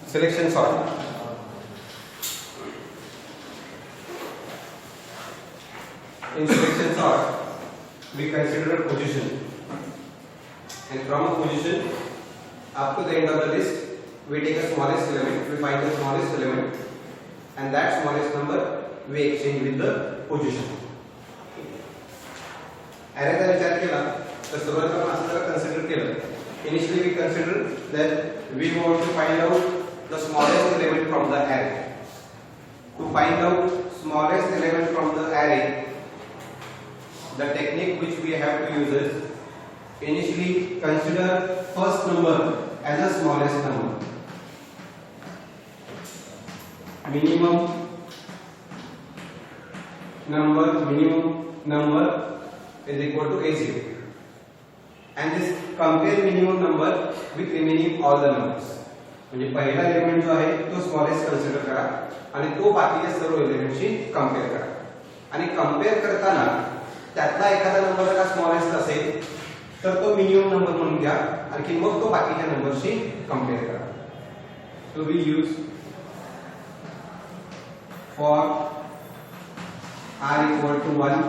Selection sort. In selection sort, we consider a position, and from a position up to the end of the list, we take the smallest element, we find the smallest element, and that smallest number we exchange with the position. Array चा विचार केला तर सुरुवातीला आपण असं जरा consider केलं. Initially we consider that we want to find out the smallest element from the array. To find out smallest element from the array, the technique which we have to use is initially consider first number as the smallest number. Minimum number is equal to A0, and this compare minimum number with remaining all the numbers. म्हणजे पहिला element जो आहे तो smallest consider करा आणि तो बाकीच्या सर्व एलिमेंटशी कंपेअर करा. आणि कंपेअर करताना त्यातला एखादा नंबर जर स्मॉलेस्ट असेल तर तो मिनिमम नंबर म्हणून घ्या आणि मग तो बाकीच्या नंबरशी कंपेअर करा. So we use for r equal to 1,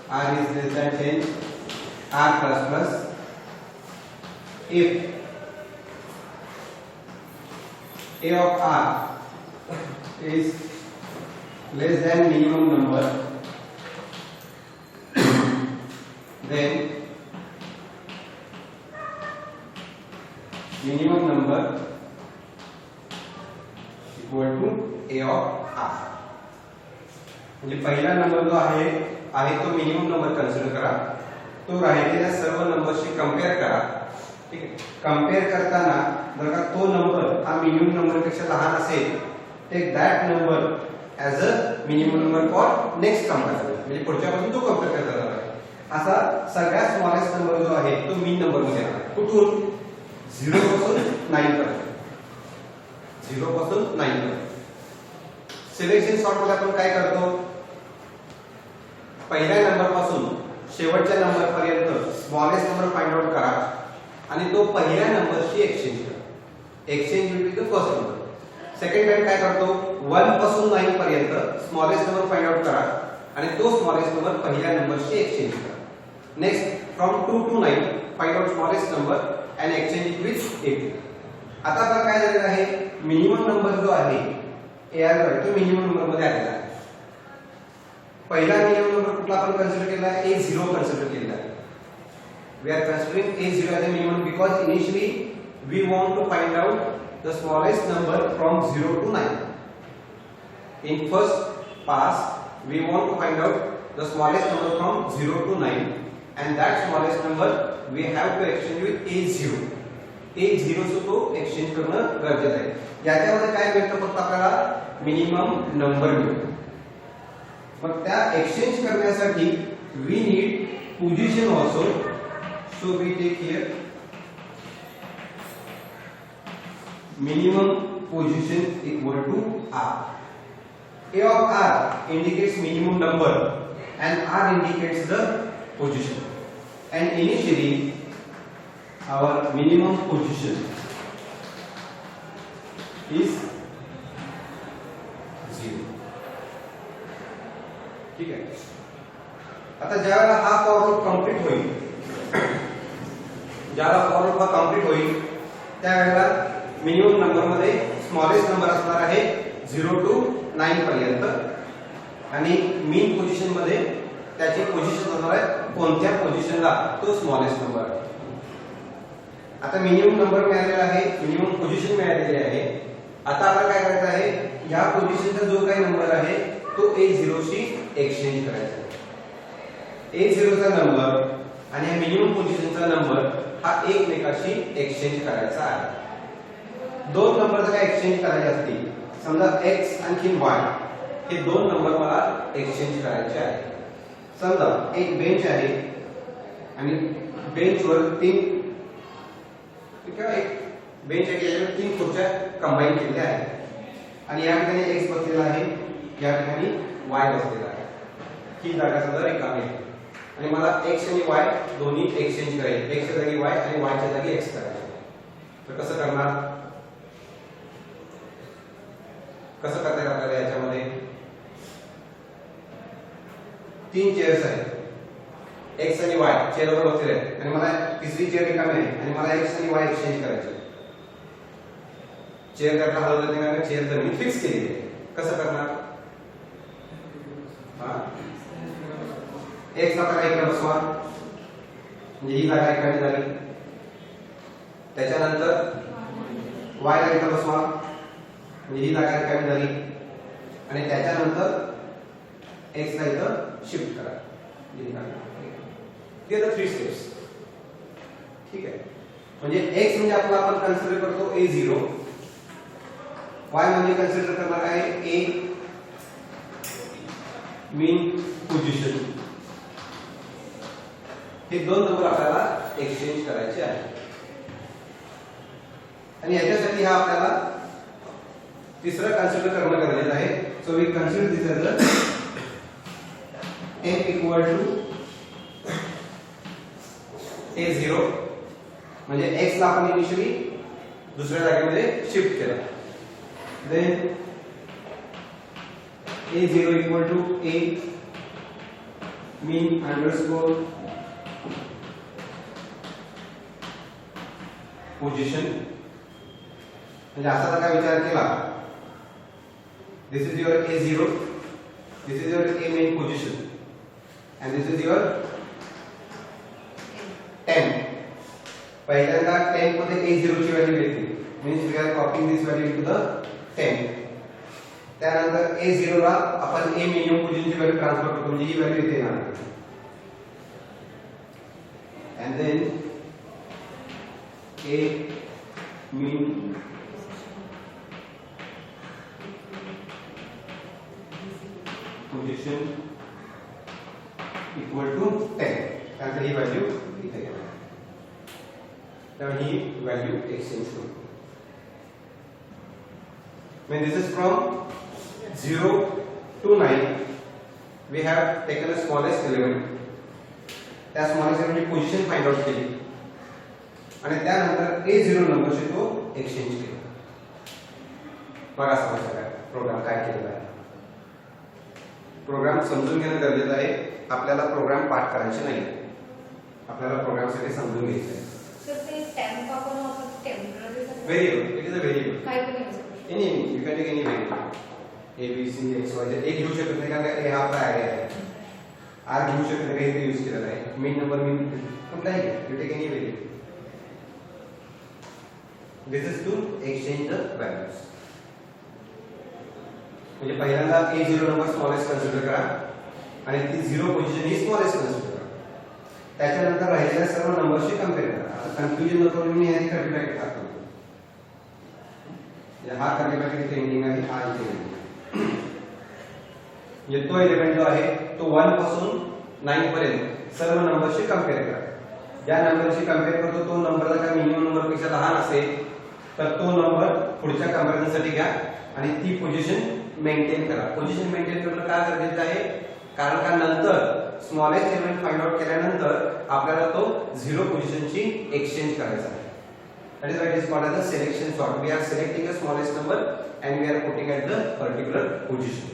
r is less than 10, r plus plus, if a of r is less than minimum number, then minimum number equal to a of r. म्हणजे पहिला number जो आहे तो minimum number consider करा, तो राहिलेल्या सर्व नंबरशी कंपेअर करा. ठीक आहे. कंपेअर करताना जर का तो नंबर हा मिनिमम नंबर पेक्षा लहान असेल, take that number as a minimum number for next comparison. म्हणजे पुढच्यापासून तो कंपेअर करता जाणार आहे. असा सगळ्यात स्मॉलेस्ट नंबर जो आहे तो मीन नंबर मध्ये येणार. कुठून? 0 पासून 9 पर्यंत. 0 पासून 9 पर्यंत. सिलेक्शन सॉर्ट मध्ये आपण काय करतो? पहिल्या नंबर पासून शेवटच्या नंबर पर्यंत स्मॉलेस्ट नंबर फाइंड आउट करा आणि तो पहिल्या नंबरशी एक्सचेंज करा. Exchange will be the first number. Second time काय करतो? 1 पासून 9 पर्यंत स्मॉलेस्ट नंबर फाइंड आउट करा आणि तो स्मॉलेस्ट नंबर पहिल्या नंबरशी एक्सचेंज करा. Next from 2 to 9 find out smallest number and exchange it with 8. आता आपल्याला काय झालेलं आहे? मिनिमम नंबर जो आहे AR तो मिनिमम नंबर मध्ये आलेला आहे. पहिला मिनिमम नंबर कुठला आपण कन्सिडर केला आहे? A0 कन्सिडर केला आहे. We are considering A0 as a minimum because initially we want to find out the smallest number from 0 to 9. In first pass, we want to find out the smallest number from 0 to 9, and that smallest number we have to exchange with A0. A0 से तो exchange करणं गरजेचं आहे. याच्यामध्ये काय मिळतं? फक्त आपल्याला minimum number मिळतो. मग त्या एक्सचेंज करण्यासाठी we need position also. So we take here minimum position equal to r. A of r indicates minimum number and r indicates the position. And initially our minimum position is 0. ठीक आहे. आता ज्यावेळेला हा for loop complete होईल, ज्यावेळेला for loop complete होईल त्यावेळेला minimum number मध्ये स्मॉलेस्ट नंबर असणार आहे 0 to 9 पर्यंत आणि मीन पोझिशन मध्ये त्याची पोझिशन असणार आहे कोणत्या पोझिशनला तो स्मॉलेस्ट नंबर आहे. आता मिनिमम नंबर मिळालेला आहे, मिनिमम पोझिशन मिळालेली आहे. आता आपल्याला काय करायचं आहे? या पोझिशनचा जो काही नंबर आहे तो A0 शी एक्सचेंज करायचा आहे. A0 चा नंबर आणि मिनिमम पोझिशनचा नंबर हा एकमेकाशी एक्सचेंज करायचा आहे. दोन नंबर जर एक्सचेंज करायचे असतील, समजा x आणि y हे दोन नंबर मला एक्सचेंज करायचे आहे. समजा एक बेंच आहे आणि बेंचवर तीन एक बेंच आहे, तीन खुर्च्या कंबाईन केलेल्या आहेत आणि या ठिकाणी x बसलेला आहे, या ठिकाणी y बसलेला आहे. ही जागा समजा रिकामी आहे. आणि मला x आणि y दोन्ही एक्सचेंज करायचे, x च्या जागी y आणि y च्या जागी x करायचे. तर कसं करणार, कसं करता येईल आपल्याला याच्यामध्ये? 3 चेअर्स आहेत, x आणि y चेअरवर बसलेले आहेत आणि मला तिसरी चेअर रिकामी आहे आणि मला x आणि y एक्सचेंज करायचे. चेअर करता हलवलं नाही कारण चेअर जमिनीत फिक्स केली आहे. कसं करणार? x ला आता इकडे बसवा, म्हणजे ही जागा रिकामी झाली. त्याच्यानंतर y ला इकडे बसवा, म्हणजे ही जागा रिकामी झाली. आणि त्याच्यानंतर x ला इथं शिफ्ट करा. हे 3 स्टेप्स. ठीक आहे. म्हणजे x म्हणजे आपण कन्सिडर करतो a0, y म्हणजे कन्सिडर करणार आहे a मीन पोझिशन. हे दोन नंबर आपल्याला एक्सचेंज करायचे आहे आणि याच्यासाठी हा आपल्याला तिसरा कन्सिडर करणं गरजेचं आहे. So we consider this as a m equal to a0, म्हणजे x ला आपण इनिशियली दुसऱ्या जागेमध्ये शिफ्ट केला. Then a0 equal to a mean underscore position. म्हणजे असा जर का विचार केला, this is your a0, this is your a main position and this is your 10. पहिल्यांदा 10 मध्ये a0 ची व्हॅल्यू घेतली, means we are copying this value into the 10. त्यानंतर a0 ला आपण a मिनिमम पोझिशनची व्हॅल्यू ट्रान्सफर करतो, म्हणजे ही व्हॅल्यू इथे येणार. And then a mean position equal to 10. त्यानंतर ही व्हॅल्यू इथे येणार. त्यामुळे ही व्हॅल्यू एक्सचेंज करू. When this is from 0 to 9, we have taken a smallest element. त्या smallest element ची पोझिशन फाइंड आउट केली आणि त्यानंतर a0 नंबरशी तो एक्सचेंज केला. बघा समजलं काय प्रोग्राम काय केलेला आहे. प्रोग्राम समजून घेणं गरजेचं आहे. आपल्याला प्रोग्राम पाठ करायचे नाही, आपल्याला प्रोग्रामसाठी समजून घ्यायचं आहे. Variable, it is a variable. काय पण असू any you can take any variable, a b c x y z. एक घेऊ शकत नाही कारण a हा आपला ॲरे आहे. r घेऊ शकत नाही, इथे यूज केलेला आहे. मीन नंबर मीन कुठलाही घ्या, you take any variable. This is to exchange the values. म्हणजे पहिल्यांदा a0 नंबर स्मॉलेस्ट कन्सिडर करा आणि ती 0 पोझिशन ही स्मॉलेस्ट कन्सिडर करा. त्याच्यानंतर राहिलेल्या सर्व नंबरशी कंपेअर करा. आता कन्फ्युजन नको म्हणून मी याची कर्ली ब्रॅकेट टाकतो. हा कर्ली ब्रॅकेट इथे एंडिंग आहे, हा इथे एंडिंग. म्हणजे तो एलिमेंट जो आहे तो 1 पासून 9 पर्यंत सर्व नंबरशी कंपेअर करा. ज्या नंबरशी कंपेअर करतो तो नंबर जर का मिनिमम नंबर पेक्षा लहान असेल तर तो नंबर पुढच्या कंपॅरिझन साठी घ्या आणि ती पोझिशन मेंटेन करा. पोझिशन मेंटेन करणं का गरजेचं आहे? कारण का नंतर स्मॉलेस्ट एलिमेंट फाइंड आउट केल्यानंतर आपल्याला तो 0 पोझिशनची एक्सचेंज करायचा आहे. That is why it is called as a selection sort. We are selecting the smallest number and we are putting at the particular position.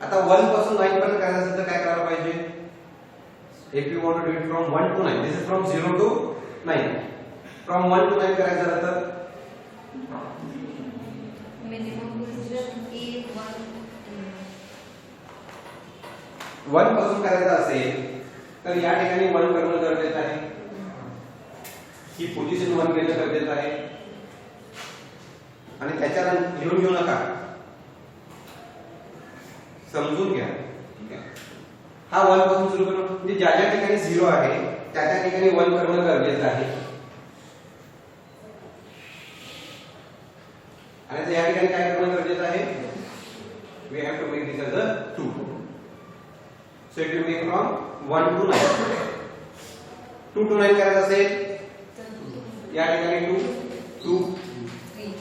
आता 1 पासून 9 पर्यंत करायचं असेल तर काय करायला पाहिजे? If you want to do it from 1 to 9, this is from 0 to 9. From 1 to 9 करायचं झालं तर मिनिमम पोझिशन a1. 1 पासून करायचं असेल तर या ठिकाणी 1 करणं गरजेचं आहे. ही पोझिशन 1 घेणं गरजेचं आहे आणि त्याच्यानंतर लिहून घेऊ नका, समजून घ्या. हा 1 पासून सुरू करू, म्हणजे ज्या ज्या ठिकाणी 0 आहे त्या त्या ठिकाणी 1 करणं गरजेचं आहे आणि या ठिकाणी काय करणं गरजेचं आहे? We have to make this as a 2. So it will make from 1 to 9. 2 to 9 करायचं असेल या ठिकाणी 2 2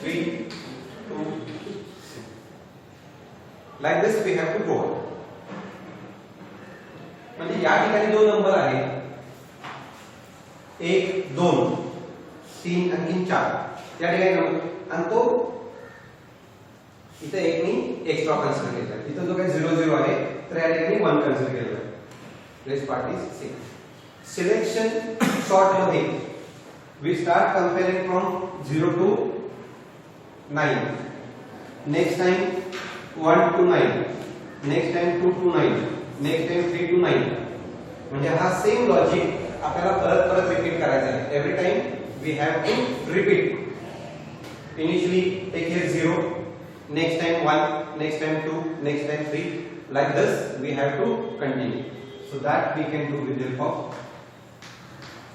3 2 like this we have to go on. म्हणजे या ठिकाणी जो नंबर आहे 1 2 3 आणि 4 या ठिकाणी नंबर आणि तो इथे एक मी एक्स्ट्रा कन्सिडर केला आहे. इथं जो काही 0 0 आहे तर या ठिकाणी 1 कन्सिडर केलेला आहे. Rest part is same. Selection short मध्ये we start comparing from 0 to 9. Next time 1 to 9. Next time 2 to 9. Next time 3 to 9. म्हणजे हा सेम लॉजिक आपल्याला परत परत रिपीट करायचा आहे. Every time we have to repeat. Initially take here 0, next time 1, next time 2, next time 3. Like this we have to continue. So that we can do with the help of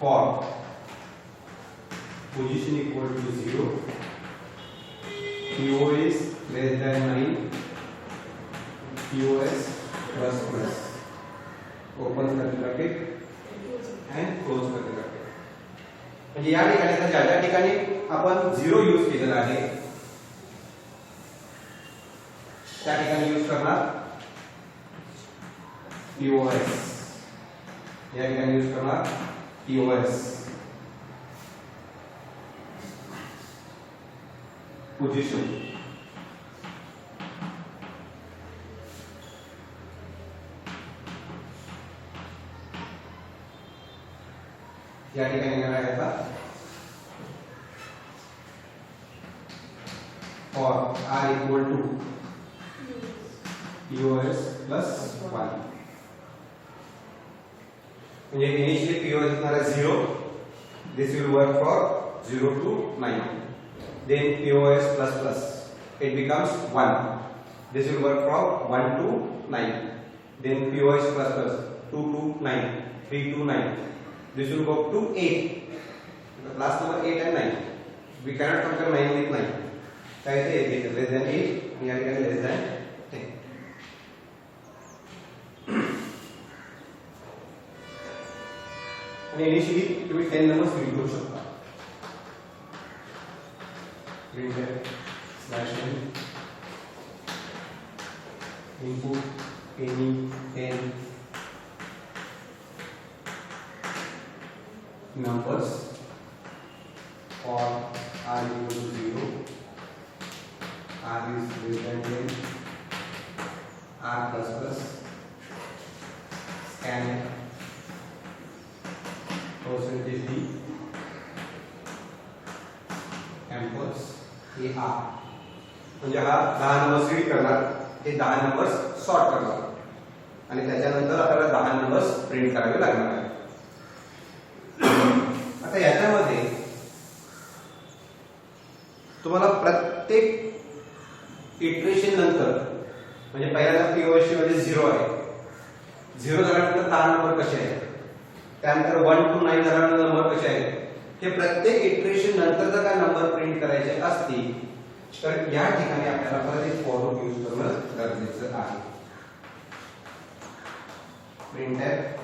for position equal to 0, PO is less than 9, POS plus plus, open curly bracket and close curly bracket. म्हणजे या ठिकाणी तर ज्या ठिकाणी आपण 0 use केलेला आहे त्या ठिकाणी यूज करणार POS, या ठिकाणी यूज करणार POS. पोजीशन या ठिकाणी येणार आहे आता for r equal to POS plus 1. म्हणजे इनिशियली POS असणार आहे 0. This will work for 0 to 9. Then POS plus plus, it becomes 1. This will work from 1 to 9. Then POS plus plus 2 to 9, 3 to 9. This will go to 8. The last number 8 and 9. We cannot compare 9 with 9. काय ते 8 is less than 8 and here again less than 10. आणि initially तुम्ही 10 numbers read करू शकता. Printf slash n input any 10 numbers for r equal to 0, r is less than 10, r plus plus, scan percentage d amperes AR. म्हणजे हा 10 numbers read करणार, हे 10 numbers sort करणार आणि त्याच्यानंतर आपल्याला 10 नंबर्स प्रिंट करावे लागणार आहे. आता याच्यामध्ये तुम्हाला प्रत्येक इटरेशन नंतर म्हणजे पहिल्यांदा POS मध्ये 0 आहे. 0 झाल्यानंतर 10 नंबर कसे आहेत, त्यानंतर 1 to 9 झाल्यानंतर नंबर कसे आहेत, हे प्रत्येक इटरेशन नंतर जर का नंबर प्रिंट करायचे असतील तर या ठिकाणी आपल्याला परत एक फॉर लूप यूज करणं गरजेचं आहे. printf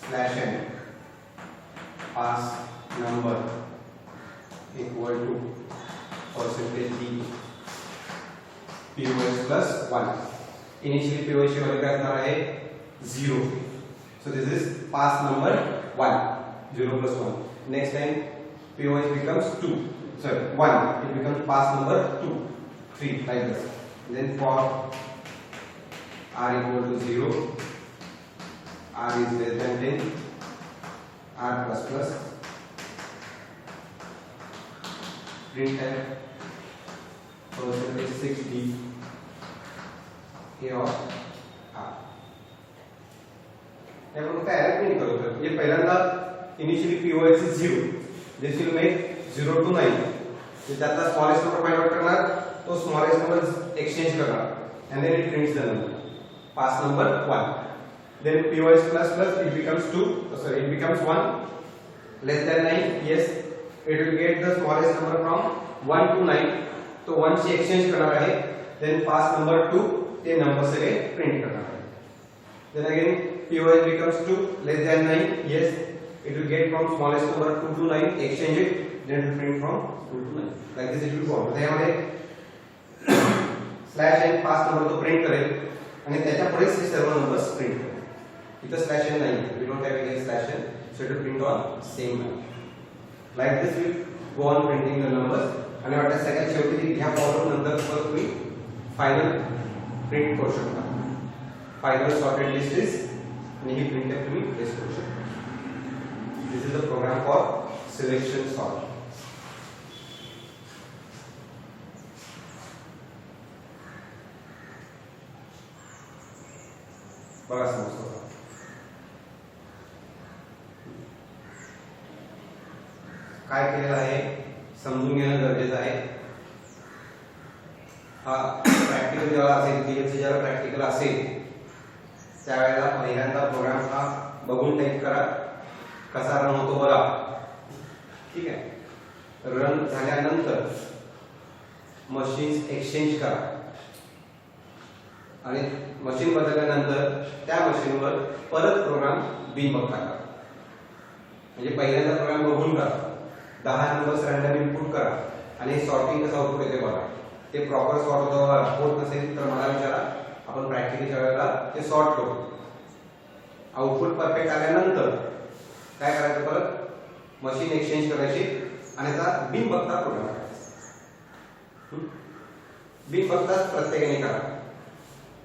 slash n pass number equal to percentage d POS plus 1. Initially POS ची व्हॅल्यू काय असणार आहे 0. So this is pass number 1. 0 plus 1. Next time POS becomes 2. Sorry, 1. It becomes pass number 2, 3, like this. Then for r equal to 0, r is less than 10, r plus plus, printf percentage 6d a of r. त्यामुळे काय add करू तर हे पहिल्यांदा initially POS is 0. This will make 0 to 9. त्यातला smallest number find out करणार, तो smallest number exchange करणार and then it prints the number. Pass number 1. Then POS plus plus it becomes 2. Sorry, it becomes 1. Less than 9. Yes, it will get the smallest number from 1 to 9. तो 1 से exchange करणार आहे. Then pass number 2 ते number सगळे print करणार आहे. Then again POS becomes 2 less than 9. Yes, it will get from smallest number 2 to 9, exchange it, then it will print from 2 to 9. Like this it will go. त्यामध्ये slash n pass number तो print करेल आणि त्याच्या पुढे हे सर्व numbers print करू. इथं स्लॅश एन नाही, we don't have any slash n, so it will print on same manner. Like this we go on printing the numbers. आणि वाटतं सगळ्यात शेवटी ह्या फॉर्म नंतर परत तुम्ही फायनल प्रिंट करू शकता. फायनल सॉर्टेड लिस्ट इज, आणि ही प्रिंट तुम्ही प्लेस करू शकता. This is the program for selection sort. बघा समजतो काय केलेलं आहे समजून घेणं गरजेचं आहे. हा प्रॅक्टिकल जेव्हा असेल, पीएचसी जेव्हा प्रॅक्टिकल असेल त्यावेळेला पहिल्यांदा प्रोग्राम हा बघून टाईप करा, कसा रन होतो बघा. ठीक आहे. रन झाल्यानंतर मशीन्स एक्सचेंज करा आणि मशीन बदलल्यानंतर त्या मशीनवर परत प्रोग्राम बिनबग करा. म्हणजे पहिल्यांदा प्रोग्राम बघून करा, 10 नंबर्स रँडम इनपुट करा आणि सॉर्टिंग कसं आउटपुट येते बघा. ते प्रॉपर सॉर्ट होत नसेल तर मला विचारा, आपण प्रॅक्टिकलच्या वेळेला ते सॉर्ट करू. आउटपुट परफेक्ट आल्यानंतर काय करायचं, परत मशीन एक्सचेंज करायची आणि त्याचा बिनबगता प्रोग्राम करायचा. बिनबगताच प्रत्येकाने करा,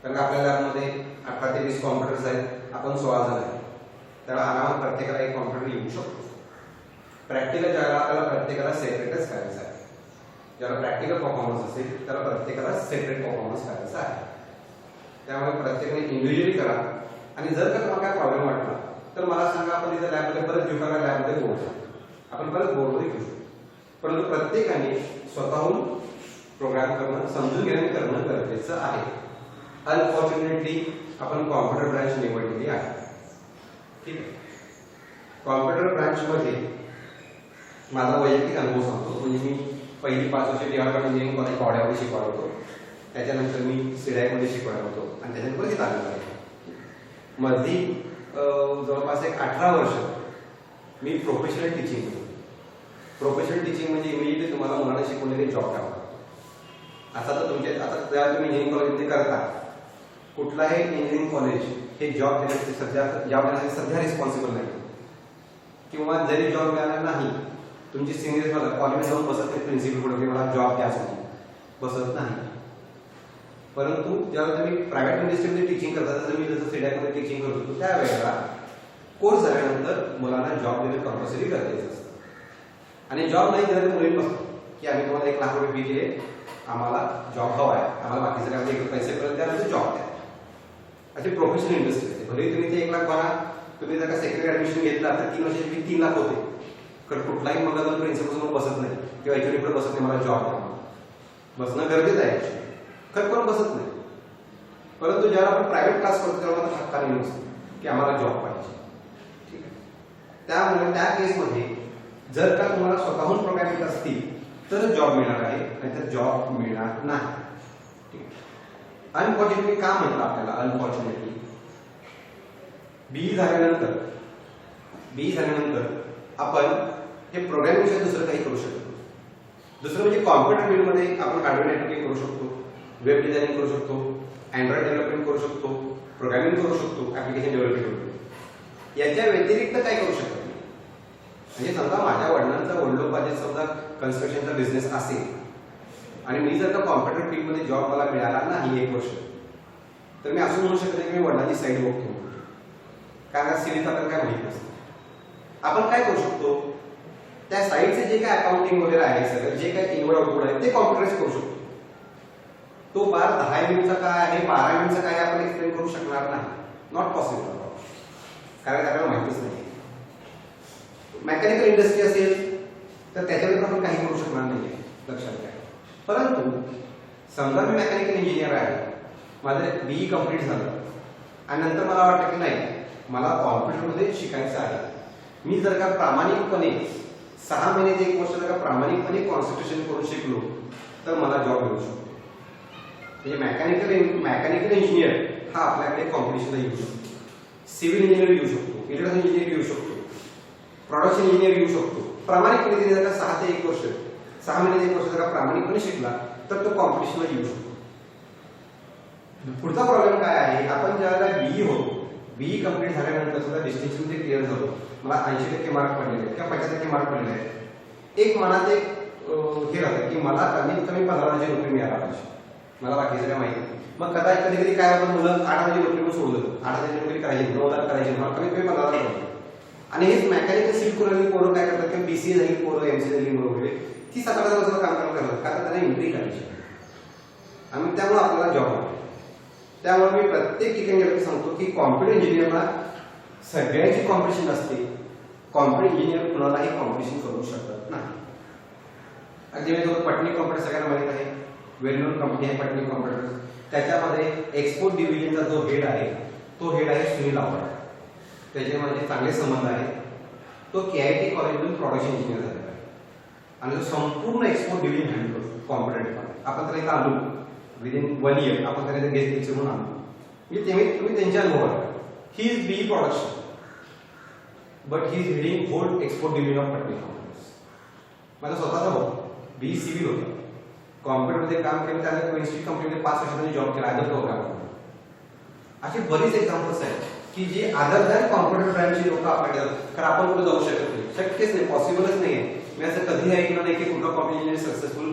कारण आपल्या लॅबमध्ये 18 ते 20 कॉम्प्युटर्स आहेत, आपण 16 जण आहेत, त्याला आरामात प्रत्येकाला एक कॉम्प्युटर येऊ शकतो. प्रॅक्टिकल ज्याला आपल्याला प्रत्येकाला सेपरेटच करायचं आहे. ज्याला प्रॅक्टिकल परफॉर्मन्स असेल त्याला प्रत्येकाला सेपरेट परफॉर्मन्स करायचा आहे. त्यामुळे प्रत्येकाने इंडिव्हिज्युअली करा. आणि जर का तुम्हाला काय प्रॉब्लेम वाटला तर मला सांगा, आपण इथे लॅबमध्ये परत घेऊ का, लॅबमध्ये बोर्ड आपण परत बोर्डमध्ये घेऊ शकतो. परंतु प्रत्येकाने स्वतःहून प्रोग्राम करणं, समजून घेणं करणं गरजेचं आहे. अनफॉर्च्युनेटली आपण कॉम्प्युटर ब्रांच निवडलेली आहे. ठीक आहे. कॉम्प्युटर ब्रांच मध्ये माझा वैयक्तिक अनुभव सांगतो. म्हणजे मी पहिली 5 वर्ष डिपार्टमेंट इंजिनिअरिंग कॉलेज कॉड्यामध्ये शिकवत होतो, त्याच्यानंतर मी सीडॅक मध्ये शिकवत होतो आणि त्याच्यानंतर परत आलेलो आहे. मधली जवळपास एक 18 वर्ष मी प्रोफेशनल टीचिंग करतो. प्रोफेशनल टीचिंग म्हणजे इमिजिएटली तुम्हाला मुलांना शिकवलेले जॉब करावा. आता तर तुमचे आता जेव्हा तुम्ही इंजिनिअरिंग कॉलेजमध्ये करता, कुठलाही इंजिनिअरिंग कॉलेज हे जॉब देण्यासाठी सध्या रिस्पॉन्सिबल नाही. किंवा जरी जॉब मिळाला नाही, तुमची सिनियर मला कॉलेज जाऊन बसत नाही प्रिन्सिपल पुढे मला जॉब द्यासाठी, बसत नाही. परंतु जेव्हा तुम्ही प्रायव्हेट इंडस्ट्रीमध्ये टीचिंग करता, जसं मी जसं सीडॅकमध्ये टीचिंग करत होतो, त्यावेळेला कोर्स झाल्यानंतर मुलांना जॉब देणं कंपल्सरी गरजेचं असतं. आणि जॉब नाही दिला तर मुलींना बसतो की आम्ही तुम्हाला 1 लाख रुपये फी दिले, आम्हाला जॉब हवा आहे, आम्हाला बाकीचे काय पैसे परत द्या, जॉब द्या. अशी प्रोफेशनल इंडस्ट्री असते. भले तुम्ही ते 1 लाख भरा, तुम्ही जर का सेक्रेटरी ऍडमिशन घेतला तर 3 वर्षाची फी 3 लाख होते. कारण कुठलाही मुलगा जर प्रिन्सिपल समोर बसत नाही किंवा एचओडी पुढे बसत नाही, मला जॉब द्या, बसणं गरजेचं आहे. खरं पण बसत नाही. परंतु ज्याला आपण प्रायव्हेट क्लास करतो तेव्हा मात्र हक्काने नसतो की आम्हाला जॉब पाहिजे. ठीक आहे. त्यामुळे त्या केसमध्ये जर का तुम्हाला स्वतःहून प्रोग्राम येत असतील तर जॉब मिळणार आहे, नाहीतर जॉब मिळणार नाही. अनफॉर्च्युनेटली का म्हटलं आपल्याला अनफॉर्च्युनेटली, बीई झाल्यानंतर आपण हे प्रोग्रामिंगशिवाय दुसरं काही करू शकतो. दुसरं म्हणजे कॉम्प्युटर फील्डमध्ये आपण हार्डवेअर नेटवर्किंग करू शकतो, वेब डिझायनिंग करू शकतो, अँड्रॉइड डेव्हलपमेंट करू शकतो, प्रोग्रामिंग करू शकतो, ऍप्लिकेशन डेव्हलप करू शकतो. याच्या व्यतिरिक्त काय करू शकतो? म्हणजे समजा माझ्या वडिलांचा वडिलोपार्जित समजा कन्स्ट्रक्शनचा बिझनेस असेल आणि मी जर का कॉम्प्युटर फील्डमध्ये जॉब मला मिळाला नाही 1 वर्ष, तर मी असं म्हणू शकत नाही की मी वडिलांची साईड बघतो, कारण सिव्हिल आपल्याला काय माहित नसतं. आपण काय करू शकतो, त्या साईडचे जे काय अकाउंटिंग वगैरे आहे, सगळं जे काय इनवर्ड आउटपुट आहे ते कॉम्प्युटराइज करू शकतो. तो बार 10 मिनिटचा काय आहे, 12 मिनिटचा काय आपण एक्सप्लेन करू शकणार नाही. नॉट पॉसिबल, कारण आपल्याला माहितीच नाही. मेकॅनिकल इंडस्ट्री असेल तर त्याच्यावर आपण काही करू शकणार नाही, लक्षात घ्या. परंतु समजा मी मेकॅनिकल इंजिनियर आहे, माझं बीई कंप्लीट झालं आणि नंतर मला वाटतं की नाही मला कॉम्प्युटरमध्ये शिकायचं आहे, मी जर का प्रामाणिकपणे 6 महिने ते 1 वर्ष जर का प्रामाणिकपणे कॉन्सन्ट्रेशन करून शिकलो तर मला जॉब मिळू शकतो. म्हणजे मेकॅनिकल इंजिनियर हा आपल्याकडे कॉम्पिटिशनला येऊ शकतो, सिव्हिल इंजिनियर येऊ शकतो, इलेक्ट्रिकल इंजिनियर येऊ शकतो, प्रोडक्शन इंजिनियर येऊ शकतो. प्रामाणिकपणे जर का 6 ते 1 वर्ष 6 महिने ते 1 वर्ष जर का प्रामाणिकपणे शिकला तर तो कॉम्पिटिशनला येऊ शकतो. पुढचा प्रॉब्लेम काय आहे, आपण ज्यावेळेला बीई होतो बीई कंप्लीट झाल्यानंतर सुद्धा डिस्टिंक्शन मध्ये क्लिअर झालो, मला 80% मार्क पडलेले आहेत किंवा 50% मार्क पडलेले आहेत, एक मनात एक हे राहतं की मला कमीत कमी 15,000 नोकरी मिळायला पाहिजे, मला बाकीचं काय माहिती नाही. मग कधी कधी काय होतं, मुलं 8,000 नोकरी पण सोडलं, 8,000 नोकरी करायची, 9,000 करायची, मला कमीत कमी 15,000 पाहिजे. आणि हेच मेकॅनिकल सिव्हिल करून पोरं काय करतात की बीसीए झाली पोरं, एमसीए झाली पोरं वगैरे ती 17,000 काम करतात, कारण त्यांना एंट्री करायची आणि त्यामुळे आपल्याला जॉब आहे. त्यामुळे मी प्रत्येक ठिकाणी गेलो की सांगतो की कॉम्प्युटर इंजिनिअरला सगळ्यांची कॉम्पिटिशन असते, कॉम्प्युटर इंजिनिअर कुणालाही कॉम्पिटिशन करू शकत नाही. अगदी पटनी कॉम्प्युटर सगळ्यांना माहित आहे, वेल नोन कंपनी आहे पटनी कॉम्प्युटर. त्याच्यामध्ये एक्सपोर्ट डिव्हिजनचा जो हेड आहे तो हेड आहे सुनील आव्हाड, त्याच्यामध्ये चांगले संबंध आहेत. तो केआयटी कॉलेजमधून प्रोडक्शन इंजिनियर झालेला आहे आणि तो संपूर्ण एक्सपोर्ट डिव्हिजन हँडल करतो कॉम्प्युटर डिपार्टमेंट. आपण त्याला इथं आलो विदिन 1 इयर, आपण त्याला गेस्ट लेक्चर म्हणून आलो, म्हणजे तुम्ही त्यांच्या अनुभवाला he is B production but he is heading whole export division of Patni computers. माझा स्वतःचा भाऊ बी सिव्हिल होता, कॉम्प्युटरमध्ये काम केलं, त्याने क्विन्स्टी कंपनीमध्ये 5 वर्षांनी जॉब केला अदर प्रोग्राम. असे बरेच एक्झाम्पल्स आहेत की जे अदर दॅन कॉम्प्युटर ब्रँचचे लोक आपल्याकडे, कारण आपण कुठे जाऊ शकत नाही, शक्यच नाही, पॉसिबलच नाही आहे. मी असं कधीही ऐकलं नाही की कुठला computer engineer successful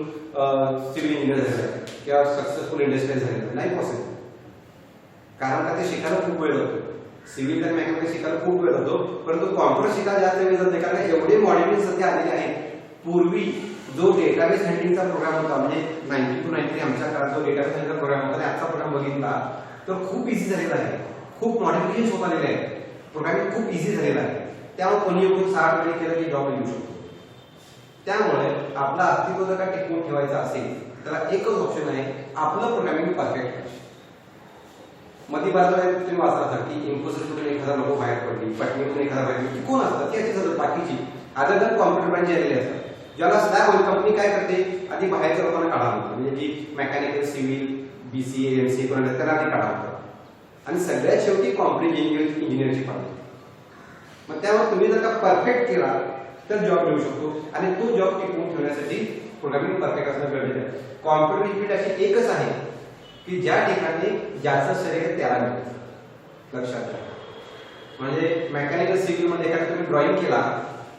civil engineer झालेला आहे किंवा सक्सेसफुल इंडस्ट्रियल झालेला आहे, नाही पॉसिबल. कारण का ते शिकायला खूप वेळ जातो, सिव्हिल आणि मेकॅनिकल शिकायला खूप वेळ जातो, परंतु कॉम्प्युटर शिकायला जास्त वेळ जात नाही, कारण एवढे मॉड्यूल सध्या आलेले आहेत. पूर्वी जो डेटाबेस हँडलिंगचा प्रोग्राम होता, म्हणजे 90 to 93 आमच्या काळात जो डेटाबेस हँडलिंगचा प्रोग्राम होता, आजचा प्रोग्राम बघितला तर खूप इझी झालेला आहे, खूप मॉडिफिकेशन होत आलेले आहे, प्रोग्रामिंग खूप इझी झालेला आहे. त्यामुळे कोणी येऊन 6 महिने केलं की जॉब येऊ शकतो. त्यामुळे आपलं अस्तित्व जर का टिकवून ठेवायचं असेल त्याला एकच ऑप्शन आहे, आपलं प्रोग्रामिंग परफेक्ट पाहिजे. मध्ये बाजूला तुम्ही वाचला की इन्फोसिसमधून 1,000 लोक बाहेर पडली, पटनीतून 1,000 बाहेर पडली, कोण असतात ती अशी बाकीची अदर दॅन कॉम्प्युटर ब्रँच आलेली असतात. ज्याला स्लॅब होईल कंपनी काय करते, आधी बाहेरच्या लोकांना काढा म्हणते, म्हणजे जी मेकॅनिकल सिव्हिल बीसीए एमसीए कोण त्याला आधी काढा म्हणतात आणि सगळ्यात शेवटी कॉम्प्युटर इंजिनिअरची पाहिजे. मग त्यामुळे तुम्ही जर का परफेक्ट केला तर जॉब मिळू शकतो आणि तो जॉब टिकवून ठेवण्यासाठी प्रोग्रामिंग परफेक्ट असणं गरजेचं आहे. कॉम्प्युटर फील्ड अशी एकच आहे की ज्या ठिकाणी ज्याचं शरीर आहे त्याला मिळतं, लक्षात घ्या. म्हणजे मेकॅनिकल सिव्हिल मध्ये एखादा तुम्ही ड्रॉइंग केला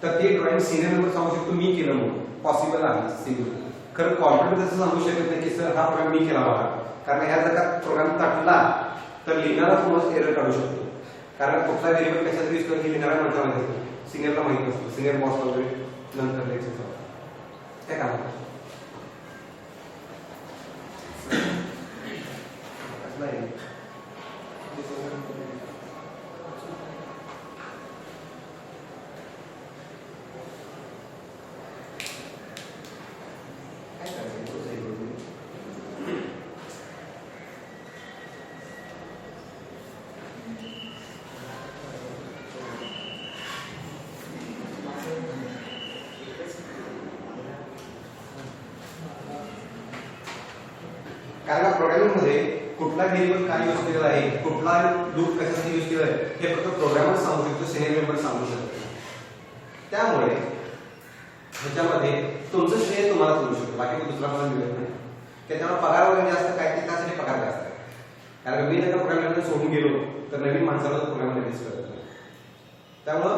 तर ते ड्रॉइंग सिनियर मेंबर सांगू शकतो मी केलं म्हणून, पॉसिबल आहे सिव्हिल. खरं कॉम्प्युटर तसं सांगू शकत नाही की सर हा प्रोग्राम मी केला बघा, कारण ह्या जर का प्रोग्राम तटला तर लिहिणारा कोणच एरर काढू शकतो, कारण कुठला व्हेरिएबल कशासाठी यूज करून लिहिणारा म्हणता माहिती असतो, सिनियरला माहिती असतो, सिनियर बॉस वगैरे नंतर लेक्चर काय काम कारण प्रोग्रामिंग मध्ये कुठला व्हेरिएबल काय यूज केलेला आहे, कुठला लूप कशासाठी यूज केला आहे हे फक्त प्रोग्रामर सांगू शकतो, सिनियर मेंबर सांगू शकतो. त्यामुळे ह्याच्यामध्ये तुमचं श्रेय तुम्हाला मिळू शकतो, बाकी दुसरा मला मिळत नाही. त्याच्यामुळे पगार वगैरे जास्त काय ते त्यासाठी पगार जास्त आहे, कारण मी जर का प्रोग्रामिंग सोडून गेलो तर नवीन माणसाला प्रोग्रामिंग रिलीज करत नाही. त्यामुळं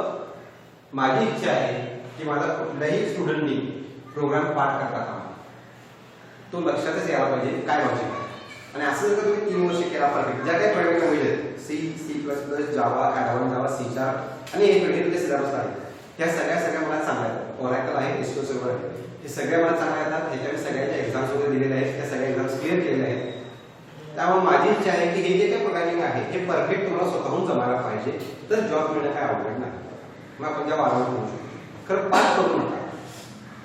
माझी इच्छा आहे की माझा कुठल्याही स्टुडंटनी प्रोग्राम पाठ करता तो लक्षातच यायला पाहिजे काय लॉजिक आहे. आणि असं जर का तुम्ही 3 वर्ष केला परफेक्ट, ज्या काही प्रोग्रामिंग लँग्वेज आहेत सी, C++, जावा, ॲडव्हान्स जावा, C# आणि हे वेगवेगळे सिलेबस आहेत, ह्या सगळ्या मला चांगल्या आहेत. ओरॅकल आहे, एसक्यूएल सर्व्हर आहे, हे सगळ्या मला चांगल्या येतात. ह्याच्या मी सगळ्यांच्या एक्झाम्स वगैरे दिलेल्या आहेत, त्या सगळ्या एक्झाम्स क्लिअर केलेल्या आहेत. त्यामुळे माझी इच्छा आहे की हे जे काही प्रोग्रामिंग आहे हे परफेक्ट तुम्हाला स्वतःहून जमायला पाहिजे, तर जॉब मिळणं काय अवघड नाही. मग आपण ज्या वारंवार करू शकतो. खरं पाठ करू नका,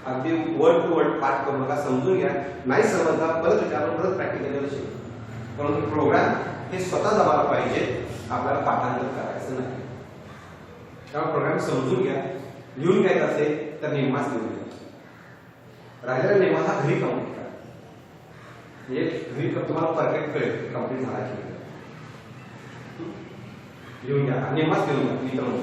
अगदी वर्ड टू वर्ड पाठ करू नका, समजून घ्या. नाही समजला परत विचारून परत प्रॅक्टिकल शिकू. परंतु प्रोग्राम हे स्वतः जमायला पाहिजे, आपल्याला पाठांतर करायचं नाही. त्यामुळे प्रोग्राम समजून घ्या. लिहून घ्यायचं असेल तर नेमाच लिहून घ्या, राहिलेला नेमा हा घरी कम्प्लीट करा. म्हणजे घरी तुम्हाला परफेक्ट कळेल कम्प्लीट झाला की लिहून घ्या, नेमाच लिहून घ्या मित्रांनो.